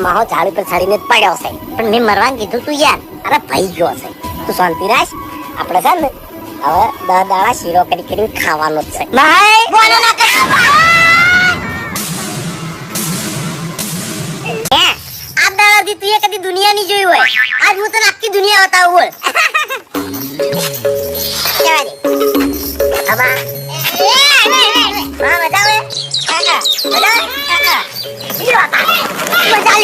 માહો ઝાડ ઉપર ચડીને પડ્યો છે પણ મેં મરવાનું કીધું તું યાર અરે ભાઈ ગયો છે તું શાંતિ રાખ આપણે છે ને હવે 10 દાડા શીરો કરી ખાવાનો જ છે નહીં બોલો ના કર આ દાડાથી તું કદી દુનિયા ની જોઈ હોય આજ હું તને આખી દુનિયા બતાવું બોલ અબા હા મજા આવે કાકા મજા આવે કાકા મજા